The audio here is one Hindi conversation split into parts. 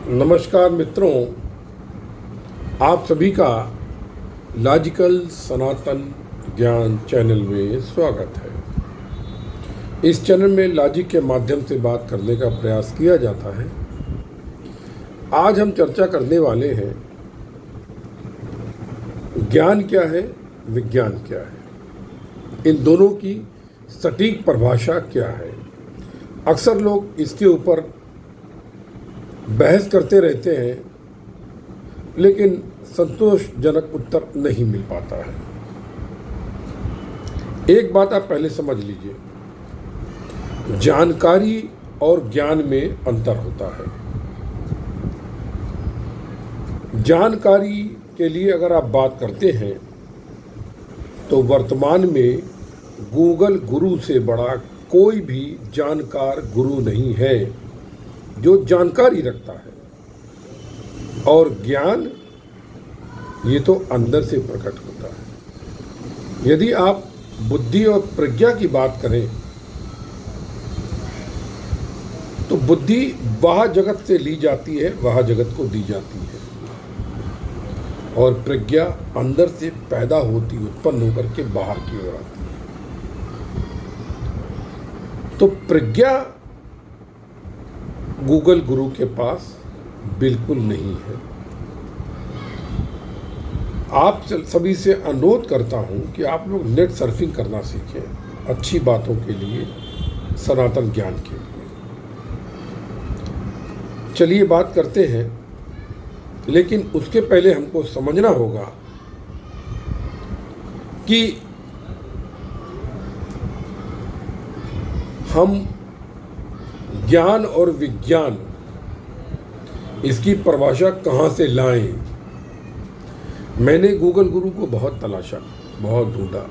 नमस्कार मित्रों, आप सभी का लॉजिकल सनातन ज्ञान चैनल में स्वागत है। इस चैनल में लॉजिक के माध्यम से बात करने का प्रयास किया जाता है। आज हम चर्चा करने वाले हैं ज्ञान क्या है, विज्ञान क्या है, इन दोनों की सटीक परिभाषा क्या है। अक्सर लोग इसके ऊपर बहस करते रहते हैं, लेकिन संतोषजनक उत्तर नहीं मिल पाता है। एक बात आप पहले समझ लीजिए, जानकारी और ज्ञान में अंतर होता है। जानकारी के लिए अगर आप बात करते हैं तो वर्तमान में गूगल गुरु से बड़ा कोई भी जानकार गुरु नहीं है जो जानकारी रखता है। और ज्ञान ये तो अंदर से प्रकट होता है। यदि आप बुद्धि और प्रज्ञा की बात करें तो बुद्धि वह जगत से ली जाती है, वह जगत को दी जाती है, और प्रज्ञा अंदर से पैदा होती, उत्पन्न होकर के बाहर की ओर आती है। तो प्रज्ञा गूगल गुरु के पास बिल्कुल नहीं है। आप सभी से अनुरोध करता हूं कि आप लोग नेट सर्फिंग करना सीखें, अच्छी बातों के लिए, सनातन ज्ञान के लिए। चलिए बात करते हैं, लेकिन उसके पहले हमको समझना होगा कि हम ज्ञान और विज्ञान इसकी परिभाषा कहाँ से लाएं। मैंने गूगल गुरु को बहुत तलाशा, बहुत ढूंढा,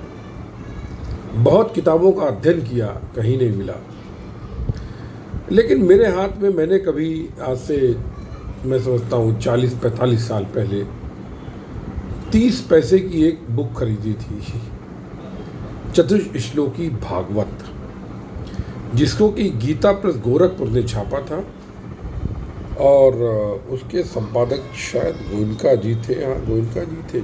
बहुत किताबों का अध्ययन किया, कहीं नहीं मिला। लेकिन मेरे हाथ में मैंने कभी आज से मैं समझता हूँ 40-45 साल पहले 30 पैसे की एक बुक खरीदी थी, चतुश्लोकी भागवत, जिसको कि गीता प्रेस गोरखपुर ने छापा था, और उसके संपादक शायद गोयनका जी थे। हाँ, गोयनका जी थे।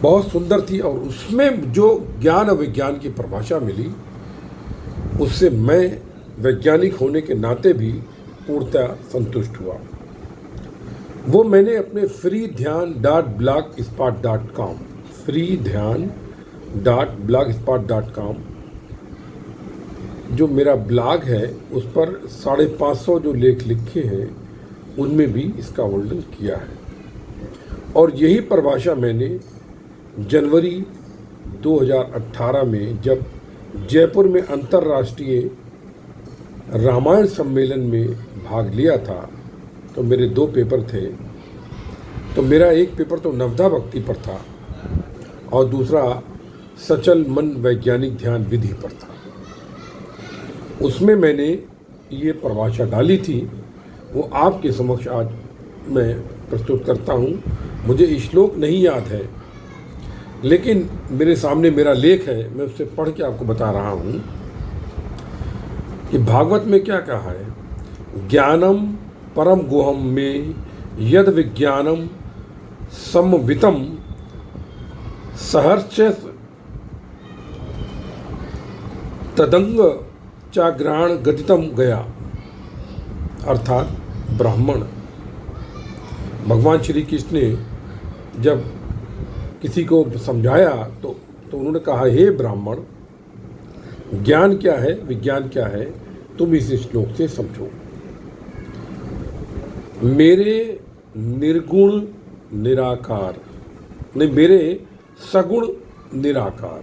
बहुत सुंदर थी, और उसमें जो ज्ञान और विज्ञान की परिभाषा मिली, उससे मैं वैज्ञानिक होने के नाते भी पूर्णतः संतुष्ट हुआ। वो मैंने अपने freedhyan.blogspot.com जो मेरा ब्लॉग है, उस पर 550 जो लेख लिखे हैं, उनमें भी इसका वर्णन किया है। और यही परिभाषा मैंने जनवरी 2018 में जब जयपुर में अंतर्राष्ट्रीय रामायण सम्मेलन में भाग लिया था, तो मेरे 2 पेपर थे। तो मेरा एक पेपर तो नवधा भक्ति पर था और दूसरा सचल मन वैज्ञानिक ध्यान विधि पर था। उसमें मैंने ये परिभाषा डाली थी, वो आपके समक्ष आज मैं प्रस्तुत करता हूँ। मुझे श्लोक नहीं याद है, लेकिन मेरे सामने मेरा लेख है, मैं उससे पढ़ के आपको बता रहा हूँ कि भागवत में क्या कहा है। ज्ञानम परम गुहम में यद विज्ञानम समवितम सहर्ष तदंग चाग्राण गतितम गया। अर्थात ब्राह्मण, भगवान श्री कृष्ण ने जब किसी को समझाया तो उन्होंने कहा, हे ब्राह्मण, ज्ञान क्या है, विज्ञान क्या है, तुम इस श्लोक से समझो। मेरे निर्गुण निराकार नहीं, मेरे सगुण निराकार,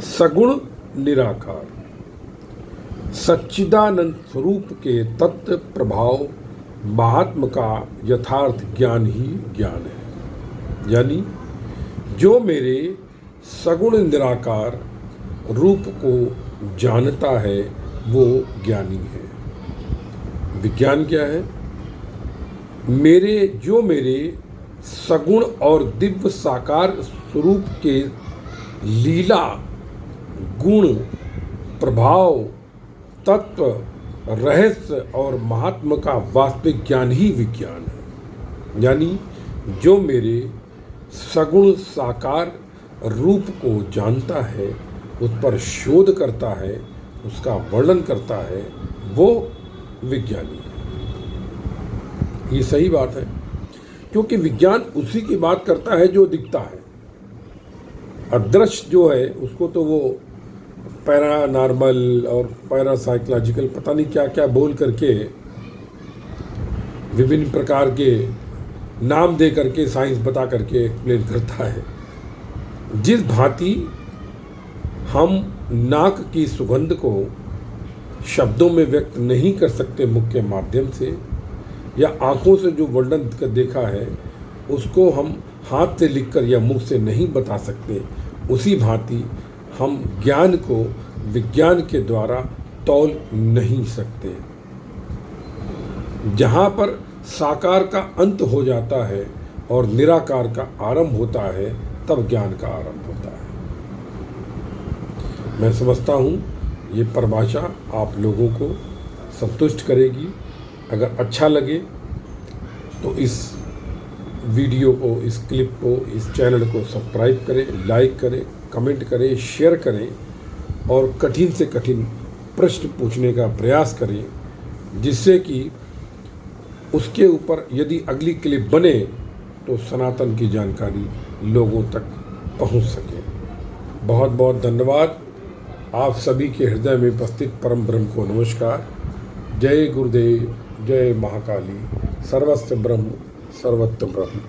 सगुण निराकार सच्चिदानंद स्वरूप के तत्व प्रभाव महात्म का यथार्थ ज्ञान ही ज्ञान है। यानी जो मेरे सगुण निराकार रूप को जानता है वो ज्ञानी है। विज्ञान क्या है? मेरे सगुण और दिव्य साकार स्वरूप के लीला, गुण, प्रभाव, तत्व रहस्य और महात्म का वास्तविक ज्ञान ही विज्ञान है। यानी जो मेरे सगुण साकार रूप को जानता है, उस पर शोध करता है, उसका वर्णन करता है, वो विज्ञानी है। ये सही बात है, क्योंकि विज्ञान उसी की बात करता है जो दिखता है। अदृश्य जो है उसको तो वो पैरानॉर्मल और पैरासाइकोलॉजिकल पता नहीं क्या क्या बोल करके विभिन्न प्रकार के नाम दे करके साइंस बता करके एक्सप्लेन करता है। जिस भांति हम नाक की सुगंध को शब्दों में व्यक्त नहीं कर सकते मुख के माध्यम से, या आंखों से जो वर्णन कर देखा है उसको हम हाथ से लिखकर या मुख से नहीं बता सकते, उसी भांति हम ज्ञान को विज्ञान के द्वारा तौल नहीं सकते। जहाँ पर साकार का अंत हो जाता है और निराकार का आरंभ होता है, तब ज्ञान का आरंभ होता है। मैं समझता हूँ ये परिभाषा आप लोगों को संतुष्ट करेगी। अगर अच्छा लगे तो इस वीडियो को, इस क्लिप को, इस चैनल को सब्सक्राइब करें, लाइक करें, कमेंट करें, शेयर करें और कठिन से कठिन प्रश्न पूछने का प्रयास करें, जिससे कि उसके ऊपर यदि अगली क्लिप बने तो सनातन की जानकारी लोगों तक पहुंच सके। बहुत बहुत धन्यवाद। आप सभी के हृदय में उपस्थित परम ब्रह्म को नमस्कार। जय गुरुदेव, जय महाकाली। सर्वस्व ब्रह्म, सर्वत्र ब्रह्म।